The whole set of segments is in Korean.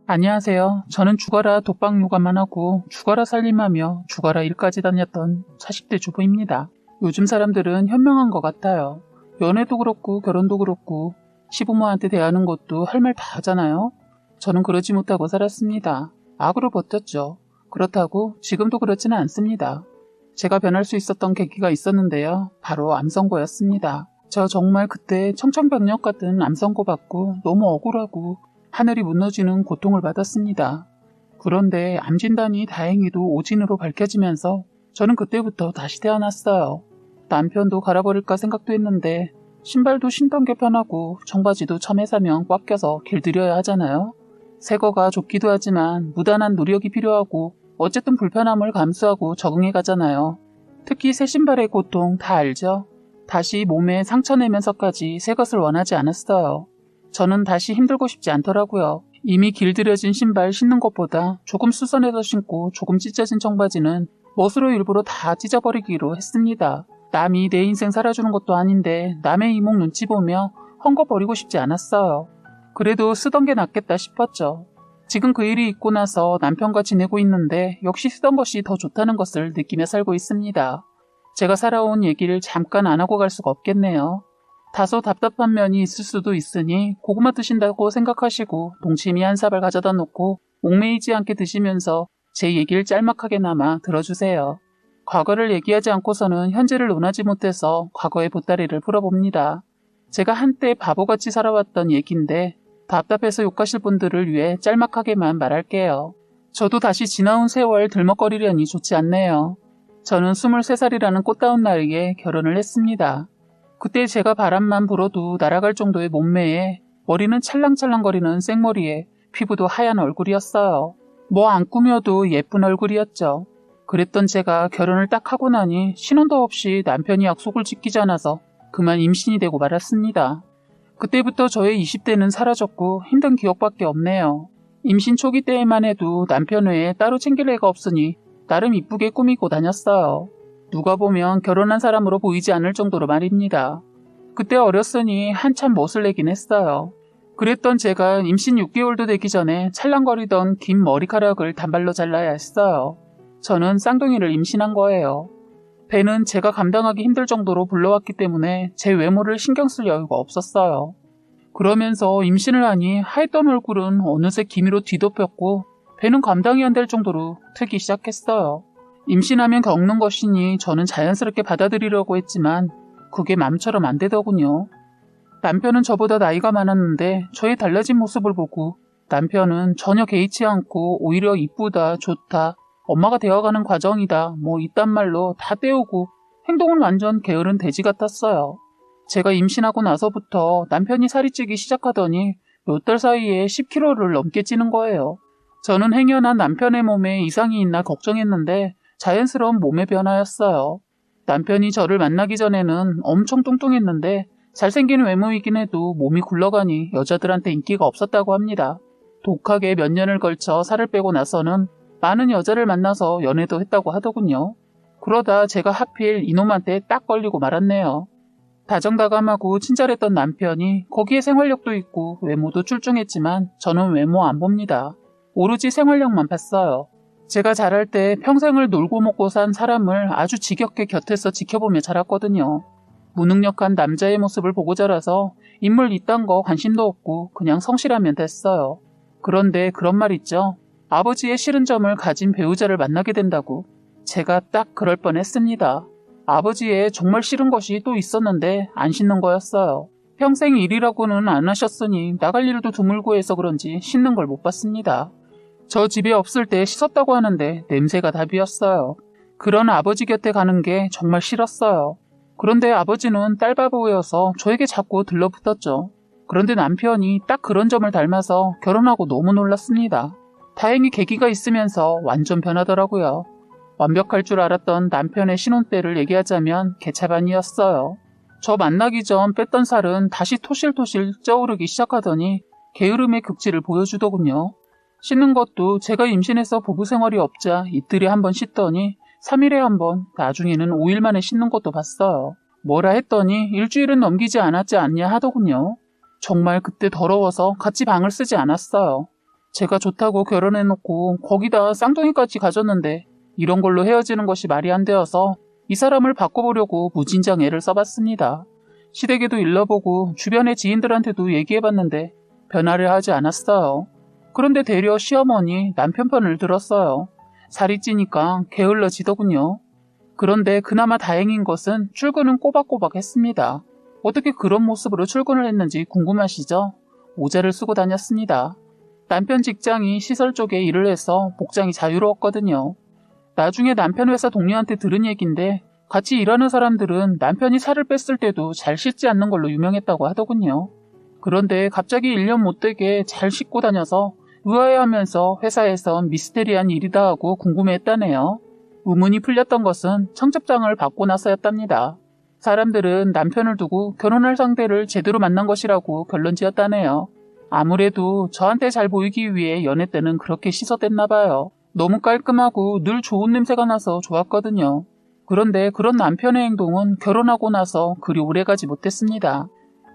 안녕하세요. 저는 죽어라 독박 육아만 하고 죽어라 살림하며 죽어라 일까지 다녔던 40대 주부입니다. 요즘 사람들은 현명한 것 같아요. 연애도 그렇고 결혼도 그렇고 시부모한테 대하는 것도 할 말 다 하잖아요. 저는 그러지 못하고 살았습니다. 악으로 버텼죠. 그렇다고 지금도 그렇지는 않습니다. 제가 변할 수 있었던 계기가 있었는데요. 바로 암 선고였습니다. 저 정말 그때 청천벽력 같은 암 선고 받고 너무 억울하고 하늘이 무너지는 고통을 받았습니다. 그런데 암 진단이 다행히도 오진으로 밝혀지면서 저는 그때부터 다시 태어났어요. 남편도 갈아버릴까 생각도 했는데 신발도 신던 게 편하고 청바지도 처음에 사면 꽉 껴서 길들여야 하잖아요. 새 거가 좋기도 하지만 무단한 노력이 필요하고 어쨌든 불편함을 감수하고 적응해 가잖아요. 특히 새 신발의 고통 다 알죠? 다시 몸에 상처 내면서까지 새 것을 원하지 않았어요. 저는 다시 힘들고 싶지 않더라고요. 이미 길들여진 신발 신는 것보다 조금 수선해서 신고 조금 찢어진 청바지는 멋으로 일부러 다 찢어버리기로 했습니다. 남이 내 인생 살아주는 것도 아닌데 남의 이목 눈치 보며 헝거버리고 싶지 않았어요. 그래도 쓰던 게 낫겠다 싶었죠. 지금 그 일이 있고 나서 남편과 지내고 있는데 역시 쓰던 것이 더 좋다는 것을 느끼며 살고 있습니다. 제가 살아온 얘기를 잠깐 안 하고 갈 수가 없겠네요. 다소 답답한 면이 있을 수도 있으니 고구마 드신다고 생각하시고 동치미 한 사발 가져다 놓고 옥매이지 않게 드시면서 제 얘기를 짤막하게나마 들어주세요. 과거를 얘기하지 않고서는 현재를 논하지 못해서 과거의 보따리를 풀어봅니다. 제가 한때 바보같이 살아왔던 얘기인데 답답해서 욕하실 분들을 위해 짤막하게만 말할게요. 저도 다시 지나온 세월 들먹거리려니 좋지 않네요. 저는 23살이라는 꽃다운 나이에 결혼을 했습니다. 그때 제가 바람만 불어도 날아갈 정도의 몸매에 머리는 찰랑찰랑거리는 생머리에 피부도 하얀 얼굴이었어요. 뭐 안 꾸며도 예쁜 얼굴이었죠. 그랬던 제가 결혼을 딱 하고 나니 신혼도 없이 남편이 약속을 지키지 않아서 그만 임신이 되고 말았습니다. 그때부터 저의 20대는 사라졌고 힘든 기억밖에 없네요. 임신 초기 때에만 해도 남편 외에 따로 챙길 애가 없으니 나름 이쁘게 꾸미고 다녔어요. 누가 보면 결혼한 사람으로 보이지 않을 정도로 말입니다. 그때 어렸으니 한참 멋을 내긴 했어요. 그랬던 제가 임신 6개월도 되기 전에 찰랑거리던 긴 머리카락을 단발로 잘라야 했어요. 저는 쌍둥이를 임신한 거예요. 배는 제가 감당하기 힘들 정도로 불러왔기 때문에 제 외모를 신경 쓸 여유가 없었어요. 그러면서 임신을 하니 하였던 얼굴은 어느새 기미로 뒤덮였고 배는 감당이 안 될 정도로 트기 시작했어요. 임신하면 겪는 것이니 저는 자연스럽게 받아들이려고 했지만 그게 맘처럼 안 되더군요. 남편은 저보다 나이가 많았는데 저의 달라진 모습을 보고 남편은 전혀 개의치 않고 오히려 이쁘다, 좋다, 엄마가 되어가는 과정이다 뭐 이딴 말로 다 때우고 행동은 완전 게으른 돼지 같았어요. 제가 임신하고 나서부터 남편이 살이 찌기 시작하더니 몇 달 사이에 10kg를 넘게 찌는 거예요. 저는 행여나 남편의 몸에 이상이 있나 걱정했는데 자연스러운 몸의 변화였어요. 남편이 저를 만나기 전에는 엄청 뚱뚱했는데 잘생긴 외모이긴 해도 몸이 굴러가니 여자들한테 인기가 없었다고 합니다. 독하게 몇 년을 걸쳐 살을 빼고 나서는 많은 여자를 만나서 연애도 했다고 하더군요. 그러다 제가 하필 이놈한테 딱 걸리고 말았네요. 다정다감하고 친절했던 남편이 거기에 생활력도 있고 외모도 출중했지만 저는 외모 안 봅니다. 오로지 생활력만 봤어요. 제가 자랄 때 평생을 놀고 먹고 산 사람을 아주 지겹게 곁에서 지켜보며 자랐거든요. 무능력한 남자의 모습을 보고 자라서 인물 이딴 거 관심도 없고 그냥 성실하면 됐어요. 그런데 그런 말 있죠. 아버지의 싫은 점을 가진 배우자를 만나게 된다고. 제가 딱 그럴 뻔했습니다. 아버지의 정말 싫은 것이 또 있었는데 안 씻는 거였어요. 평생 일이라고는 안 하셨으니 나갈 일도 드물고 해서 그런지 씻는 걸 못 봤습니다. 저 집에 없을 때 씻었다고 하는데 냄새가 답이었어요. 그런 아버지 곁에 가는 게 정말 싫었어요. 그런데 아버지는 딸바보여서 저에게 자꾸 들러붙었죠. 그런데 남편이 딱 그런 점을 닮아서 결혼하고 너무 놀랐습니다. 다행히 계기가 있으면서 완전 변하더라고요. 완벽할 줄 알았던 남편의 신혼 때를 얘기하자면 개차반이었어요. 저 만나기 전 뺐던 살은 다시 토실토실 쪄오르기 시작하더니 게으름의 극치를 보여주더군요. 씻는 것도 제가 임신해서 부부 생활이 없자 이틀에 한 번 씻더니 3일에 한 번, 나중에는 5일 만에 씻는 것도 봤어요. 뭐라 했더니 일주일은 넘기지 않았지 않냐 하더군요. 정말 그때 더러워서 같이 방을 쓰지 않았어요. 제가 좋다고 결혼해놓고 거기다 쌍둥이까지 가졌는데 이런 걸로 헤어지는 것이 말이 안 되어서 이 사람을 바꿔보려고 무진장 애를 써봤습니다. 시댁에도 일러보고 주변의 지인들한테도 얘기해봤는데 변화를 하지 않았어요. 그런데 되려 시어머니 남편 편을 들었어요. 살이 찌니까 게을러지더군요. 그런데 그나마 다행인 것은 출근은 꼬박꼬박 했습니다. 어떻게 그런 모습으로 출근을 했는지 궁금하시죠? 모자를 쓰고 다녔습니다. 남편 직장이 시설 쪽에 일을 해서 복장이 자유로웠거든요. 나중에 남편 회사 동료한테 들은 얘긴데 같이 일하는 사람들은 남편이 살을 뺐을 때도 잘 씻지 않는 걸로 유명했다고 하더군요. 그런데 갑자기 1년 못되게 잘 씻고 다녀서 의아해하면서 회사에선 미스테리한 일이다 하고 궁금해했다네요. 의문이 풀렸던 것은 청첩장을 받고 나서였답니다. 사람들은 남편을 두고 결혼할 상대를 제대로 만난 것이라고 결론지었다네요. 아무래도 저한테 잘 보이기 위해 연애 때는 그렇게 씻어댔나 봐요. 너무 깔끔하고 늘 좋은 냄새가 나서 좋았거든요. 그런데 그런 남편의 행동은 결혼하고 나서 그리 오래가지 못했습니다.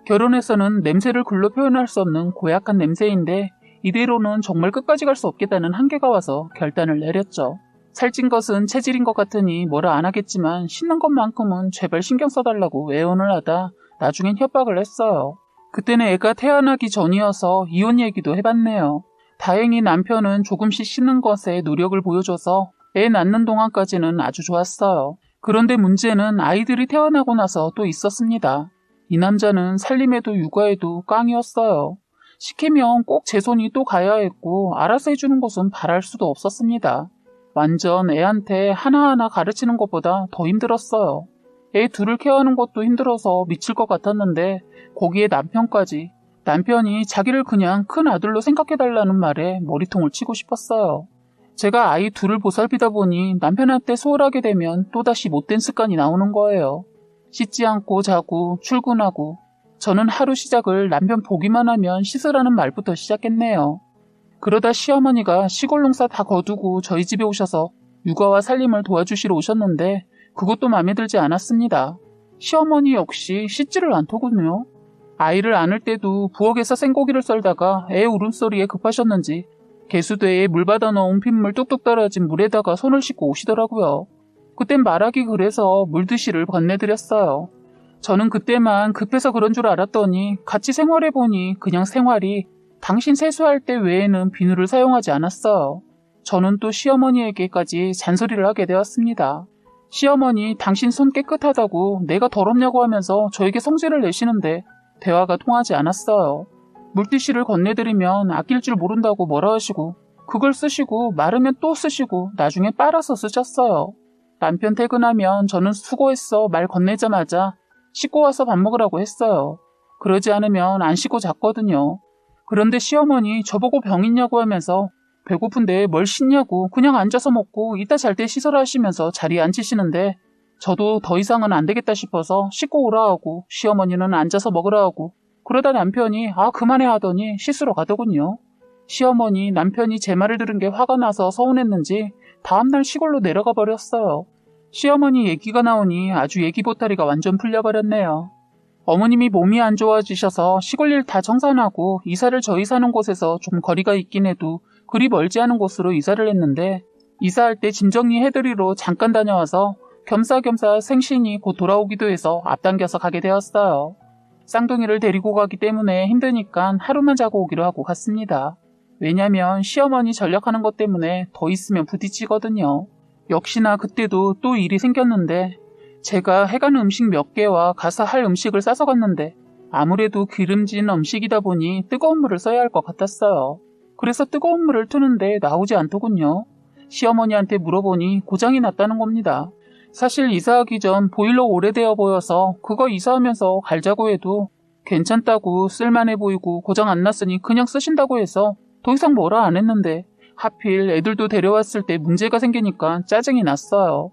결혼해서는 냄새를 글로 표현할 수 없는 고약한 냄새인데 이대로는 정말 끝까지 갈 수 없겠다는 한계가 와서 결단을 내렸죠. 살찐 것은 체질인 것 같으니 뭐라 안 하겠지만 씻는 것만큼은 제발 신경 써달라고 애원을 하다 나중엔 협박을 했어요. 그때는 애가 태어나기 전이어서 이혼 얘기도 해봤네요. 다행히 남편은 조금씩 씻는 것에 노력을 보여줘서 애 낳는 동안까지는 아주 좋았어요. 그런데 문제는 아이들이 태어나고 나서 또 있었습니다. 이 남자는 살림에도 육아에도 깡이었어요. 시키면 꼭 제 손이 또 가야 했고 알아서 해주는 것은 바랄 수도 없었습니다. 완전 애한테 하나하나 가르치는 것보다 더 힘들었어요. 애 둘을 케어하는 것도 힘들어서 미칠 것 같았는데 거기에 남편까지. 남편이 자기를 그냥 큰 아들로 생각해달라는 말에 머리통을 치고 싶었어요. 제가 아이 둘을 보살피다 보니 남편한테 소홀하게 되면 또다시 못된 습관이 나오는 거예요. 씻지 않고 자고 출근하고. 저는 하루 시작을 남편 보기만 하면 씻으라는 말부터 시작했네요. 그러다 시어머니가 시골 농사 다 거두고 저희 집에 오셔서 육아와 살림을 도와주시러 오셨는데 그것도 마음에 들지 않았습니다. 시어머니 역시 씻지를 않더군요. 아이를 안을 때도 부엌에서 생고기를 썰다가 애 울음소리에 급하셨는지 개수대에 물 받아 넣은 핏물 뚝뚝 떨어진 물에다가 손을 씻고 오시더라고요. 그땐 말하기 그래서 물드시를 건네드렸어요. 저는 그때만 급해서 그런 줄 알았더니 같이 생활해보니 그냥 생활이 당신 세수할 때 외에는 비누를 사용하지 않았어요. 저는 또 시어머니에게까지 잔소리를 하게 되었습니다. 시어머니 당신 손 깨끗하다고 내가 더럽냐고 하면서 저에게 성질을 내시는데 대화가 통하지 않았어요. 물티슈를 건네드리면 아낄 줄 모른다고 뭐라 하시고 그걸 쓰시고 마르면 또 쓰시고 나중에 빨아서 쓰셨어요. 남편 퇴근하면 저는 수고했어 말 건네자마자 씻고 와서 밥 먹으라고 했어요. 그러지 않으면 안 씻고 잤거든요. 그런데 시어머니 저보고 병 있냐고 하면서 배고픈데 뭘 씻냐고 그냥 앉아서 먹고 이따 잘 때 씻으라 하시면서 자리에 앉히시는데 저도 더 이상은 안 되겠다 싶어서 씻고 오라 하고 시어머니는 앉아서 먹으라 하고 그러다 남편이 그만해 하더니 씻으러 가더군요. 시어머니 남편이 제 말을 들은 게 화가 나서 서운했는지 다음날 시골로 내려가 버렸어요. 시어머니 얘기가 나오니 아주 얘기 보따리가 완전 풀려버렸네요. 어머님이 몸이 안 좋아지셔서 시골 일 다 정산하고 이사를 저희 사는 곳에서 좀 거리가 있긴 해도 그리 멀지 않은 곳으로 이사를 했는데 이사할 때 짐 정리해드리러 잠깐 다녀와서 겸사겸사 생신이 곧 돌아오기도 해서 앞당겨서 가게 되었어요. 쌍둥이를 데리고 가기 때문에 힘드니까 하루만 자고 오기로 하고 갔습니다. 왜냐면 시어머니 전역하는 것 때문에 더 있으면 부딪히거든요. 역시나 그때도 또 일이 생겼는데 제가 해가는 음식 몇 개와 가서 할 음식을 싸서 갔는데 아무래도 기름진 음식이다 보니 뜨거운 물을 써야 할 것 같았어요. 그래서 뜨거운 물을 트는데 나오지 않더군요. 시어머니한테 물어보니 고장이 났다는 겁니다. 사실 이사하기 전 보일러 오래되어 보여서 그거 이사하면서 갈자고 해도 괜찮다고 쓸만해 보이고 고장 안 났으니 그냥 쓰신다고 해서 더 이상 뭐라 안 했는데 하필 애들도 데려왔을 때 문제가 생기니까 짜증이 났어요.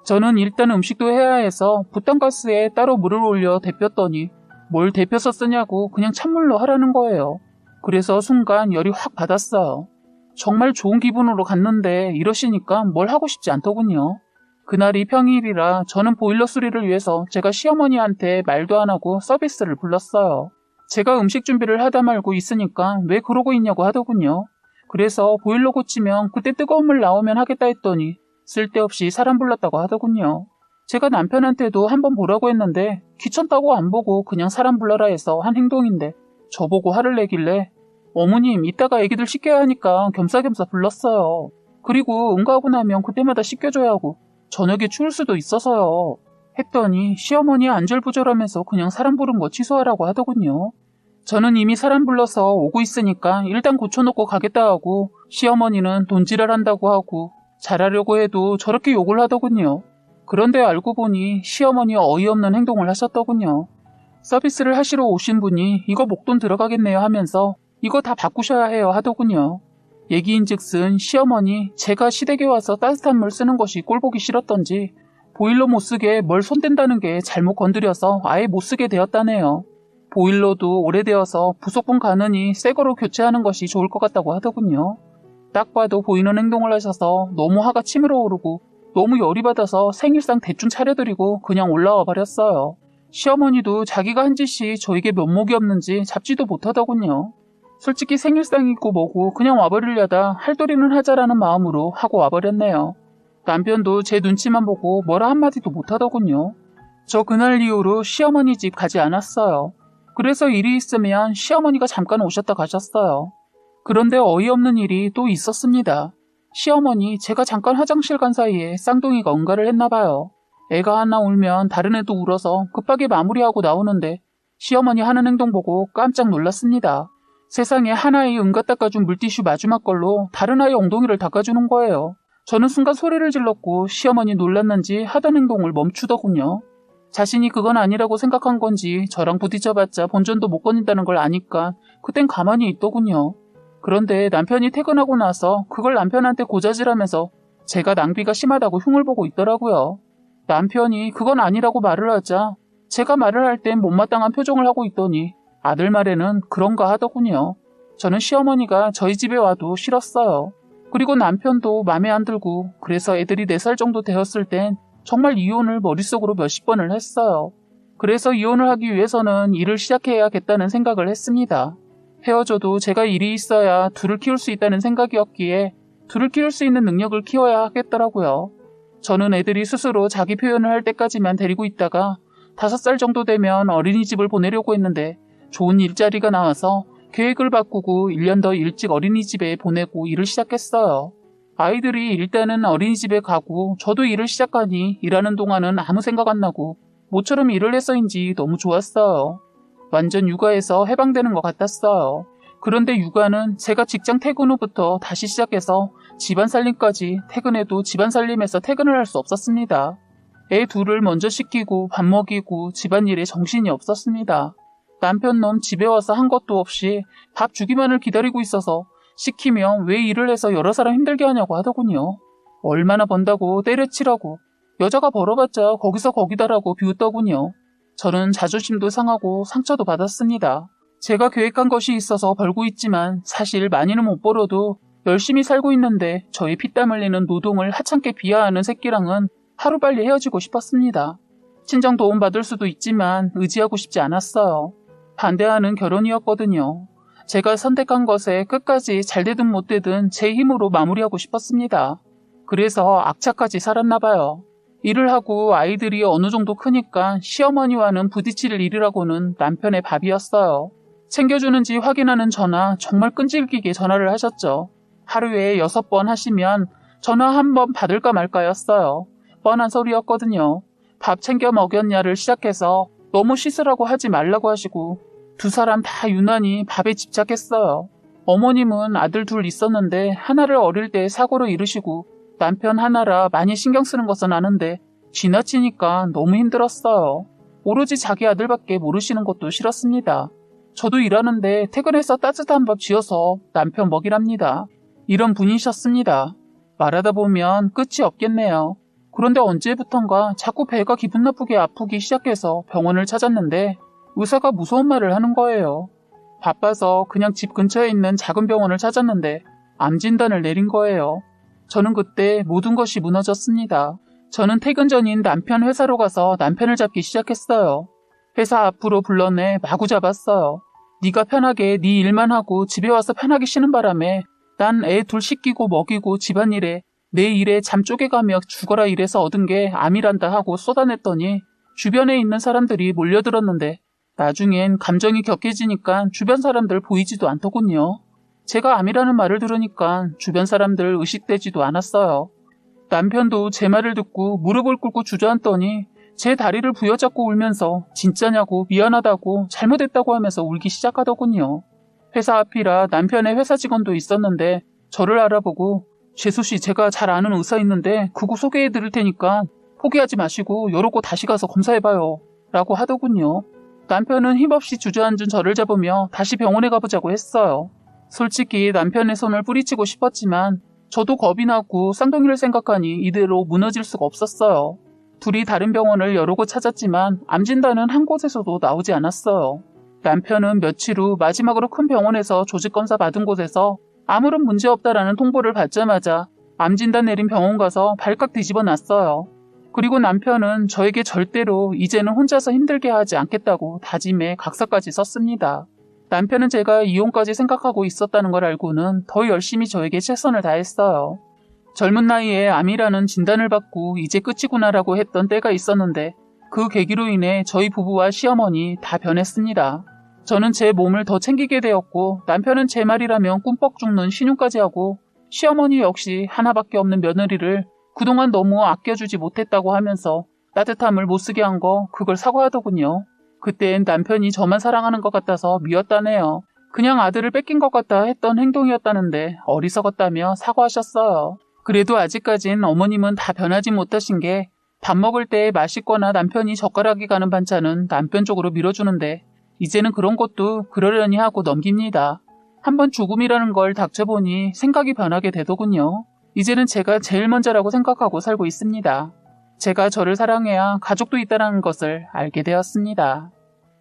저는 일단 음식도 해야 해서 부탄가스에 따로 물을 올려 데폈더니 뭘 데펴서 쓰냐고 그냥 찬물로 하라는 거예요. 그래서 순간 열이 확 받았어요. 정말 좋은 기분으로 갔는데 이러시니까 뭘 하고 싶지 않더군요. 그날이 평일이라 저는 보일러 수리를 위해서 제가 시어머니한테 말도 안 하고 서비스를 불렀어요. 제가 음식 준비를 하다 말고 있으니까 왜 그러고 있냐고 하더군요. 그래서 보일러 고치면 그때 뜨거운 물 나오면 하겠다 했더니 쓸데없이 사람 불렀다고 하더군요. 제가 남편한테도 한번 보라고 했는데 귀찮다고 안 보고 그냥 사람 불러라 해서 한 행동인데 저보고 화를 내길래 어머님 이따가 애기들 씻겨야 하니까 겸사겸사 불렀어요. 그리고 응가하고 나면 그때마다 씻겨줘야 하고 저녁에 추울 수도 있어서요. 했더니 시어머니 안절부절하면서 그냥 사람 부른 거 취소하라고 하더군요. 저는 이미 사람 불러서 오고 있으니까 일단 고쳐놓고 가겠다 하고 시어머니는 돈지랄 한다고 하고 잘하려고 해도 저렇게 욕을 하더군요. 그런데 알고 보니 시어머니 어이없는 행동을 하셨더군요. 서비스를 하시러 오신 분이 이거 목돈 들어가겠네요 하면서 이거 다 바꾸셔야 해요 하더군요. 얘기인즉슨 시어머니 제가 시댁에 와서 따뜻한 물 쓰는 것이 꼴보기 싫었던지 보일러 못 쓰게 뭘 손댄다는 게 잘못 건드려서 아예 못 쓰게 되었다네요. 보일러도 오래되어서 부속품 가느니 새 거로 교체하는 것이 좋을 것 같다고 하더군요. 딱 봐도 보이는 행동을 하셔서 너무 화가 치밀어 오르고 너무 열이 받아서 생일상 대충 차려드리고 그냥 올라와 버렸어요. 시어머니도 자기가 한 짓이 저에게 면목이 없는지 잡지도 못하더군요. 솔직히 생일상이고 뭐고 그냥 와버리려다 할도리는 하자라는 마음으로 하고 와버렸네요. 남편도 제 눈치만 보고 뭐라 한마디도 못하더군요. 저 그날 이후로 시어머니 집 가지 않았어요. 그래서 일이 있으면 시어머니가 잠깐 오셨다 가셨어요. 그런데 어이없는 일이 또 있었습니다. 시어머니 제가 잠깐 화장실 간 사이에 쌍둥이가 응가를 했나봐요. 애가 하나 울면 다른 애도 울어서 급하게 마무리하고 나오는데 시어머니 하는 행동 보고 깜짝 놀랐습니다. 세상에 하나의 응가 닦아준 물티슈 마지막 걸로 다른 아이 엉덩이를 닦아주는 거예요. 저는 순간 소리를 질렀고 시어머니 놀랐는지 하던 행동을 멈추더군요. 자신이 그건 아니라고 생각한 건지 저랑 부딪혀봤자 본전도 못 거닌다는 걸 아니까 그땐 가만히 있더군요. 그런데 남편이 퇴근하고 나서 그걸 남편한테 고자질하면서 제가 낭비가 심하다고 흉을 보고 있더라고요. 남편이 그건 아니라고 말을 하자 제가 말을 할 땐 못마땅한 표정을 하고 있더니 아들 말에는 그런가 하더군요. 저는 시어머니가 저희 집에 와도 싫었어요. 그리고 남편도 맘에 안 들고 그래서 애들이 4살 정도 되었을 땐 정말 이혼을 머릿속으로 몇십 번을 했어요. 그래서 이혼을 하기 위해서는 일을 시작해야겠다는 생각을 했습니다. 헤어져도 제가 일이 있어야 둘을 키울 수 있다는 생각이었기에 둘을 키울 수 있는 능력을 키워야 하겠더라고요. 저는 애들이 스스로 자기 표현을 할 때까지만 데리고 있다가 5살 정도 되면 어린이집을 보내려고 했는데 좋은 일자리가 나와서 계획을 바꾸고 1년 더 일찍 어린이집에 보내고 일을 시작했어요. 아이들이 일단은 어린이집에 가고 저도 일을 시작하니 일하는 동안은 아무 생각 안 나고 모처럼 일을 해서인지 너무 좋았어요. 완전 육아에서 해방되는 것 같았어요. 그런데 육아는 제가 직장 퇴근 후부터 다시 시작해서 집안 살림까지 퇴근해도 집안 살림에서 퇴근을 할 수 없었습니다. 애 둘을 먼저 씻기고 밥 먹이고 집안일에 정신이 없었습니다. 남편 놈 집에 와서 한 것도 없이 밥 주기만을 기다리고 있어서 시키면 왜 일을 해서 여러 사람 힘들게 하냐고 하더군요. 얼마나 번다고 때려치라고 여자가 벌어봤자 거기서 거기다라고 비웃더군요. 저는 자존심도 상하고 상처도 받았습니다. 제가 계획한 것이 있어서 벌고 있지만 사실 많이는 못 벌어도 열심히 살고 있는데 저의 피땀 흘리는 노동을 하찮게 비하하는 새끼랑은 하루빨리 헤어지고 싶었습니다. 친정 도움 받을 수도 있지만 의지하고 싶지 않았어요. 반대하는 결혼이었거든요. 제가 선택한 것에 끝까지 잘 되든 못 되든 제 힘으로 마무리하고 싶었습니다. 그래서 악착같이 살았나 봐요. 일을 하고 아이들이 어느 정도 크니까 시어머니와는 부딪힐 일이라고는 남편의 밥이었어요. 챙겨주는지 확인하는 전화 정말 끈질기게 전화를 하셨죠. 하루에 6번 하시면 전화 한 번 받을까 말까였어요. 뻔한 소리였거든요. 밥 챙겨 먹였냐를 시작해서 너무 씻으라고 하지 말라고 하시고 두 사람 다 유난히 밥에 집착했어요. 어머님은 아들 둘 있었는데 하나를 어릴 때 사고로 잃으시고 남편 하나라 많이 신경 쓰는 것은 아는데 지나치니까 너무 힘들었어요. 오로지 자기 아들밖에 모르시는 것도 싫었습니다. 저도 일하는데 퇴근해서 따뜻한 밥 지어서 남편 먹이랍니다. 이런 분이셨습니다. 말하다 보면 끝이 없겠네요. 그런데 언제부턴가 자꾸 배가 기분 나쁘게 아프기 시작해서 병원을 찾았는데 의사가 무서운 말을 하는 거예요. 바빠서 그냥 집 근처에 있는 작은 병원을 찾았는데 암 진단을 내린 거예요. 저는 그때 모든 것이 무너졌습니다. 저는 퇴근 전인 남편 회사로 가서 남편을 잡기 시작했어요. 회사 앞으로 불러내 마구 잡았어요. 네가 편하게 네 일만 하고 집에 와서 편하게 쉬는 바람에 난 애 둘 씻기고 먹이고 집안일에 내 일에 잠 쪼개가며 죽어라 일해서 얻은 게 암이란다 하고 쏟아냈더니 주변에 있는 사람들이 몰려들었는데 나중엔 감정이 격해지니까 주변 사람들 보이지도 않더군요. 제가 암이라는 말을 들으니까 주변 사람들 의식되지도 않았어요. 남편도 제 말을 듣고 무릎을 꿇고 주저앉더니 제 다리를 부여잡고 울면서 진짜냐고 미안하다고 잘못했다고 하면서 울기 시작하더군요. 회사 앞이라 남편의 회사 직원도 있었는데 저를 알아보고 재수씨 제가 잘 아는 의사 있는데 그거 소개해드릴 테니까 포기하지 마시고 여러 곳 다시 가서 검사해봐요 라고 하더군요. 남편은 힘없이 주저앉은 저를 잡으며 다시 병원에 가보자고 했어요. 솔직히 남편의 손을 뿌리치고 싶었지만 저도 겁이 나고 쌍둥이를 생각하니 이대로 무너질 수가 없었어요. 둘이 다른 병원을 여러 곳 찾았지만 암 진단은 한 곳에서도 나오지 않았어요. 남편은 며칠 후 마지막으로 큰 병원에서 조직검사 받은 곳에서 아무런 문제 없다라는 통보를 받자마자 암 진단 내린 병원 가서 발칵 뒤집어 놨어요. 그리고 남편은 저에게 절대로 이제는 혼자서 힘들게 하지 않겠다고 다짐에 각서까지 썼습니다. 남편은 제가 이혼까지 생각하고 있었다는 걸 알고는 더 열심히 저에게 최선을 다했어요. 젊은 나이에 암이라는 진단을 받고 이제 끝이구나라고 했던 때가 있었는데 그 계기로 인해 저희 부부와 시어머니 다 변했습니다. 저는 제 몸을 더 챙기게 되었고 남편은 제 말이라면 꿈뻑 죽는 신용까지 하고 시어머니 역시 하나밖에 없는 며느리를 그동안 너무 아껴주지 못했다고 하면서 따뜻함을 못쓰게 한 거 그걸 사과하더군요. 그땐 남편이 저만 사랑하는 것 같아서 미웠다네요. 그냥 아들을 뺏긴 것 같다 했던 행동이었다는데 어리석었다며 사과하셨어요. 그래도 아직까진 어머님은 다 변하지 못하신 게 밥 먹을 때 맛있거나 남편이 젓가락이 가는 반찬은 남편 쪽으로 밀어주는데 이제는 그런 것도 그러려니 하고 넘깁니다. 한번 죽음이라는 걸 닥쳐보니 생각이 변하게 되더군요. 이제는 제가 제일 먼저라고 생각하고 살고 있습니다. 제가 저를 사랑해야 가족도 있다는 것을 알게 되었습니다.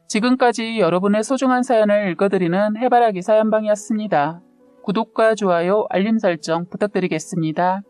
지금까지 여러분의 소중한 사연을 읽어드리는 해바라기 사연방이었습니다. 구독과 좋아요, 알림 설정 부탁드리겠습니다.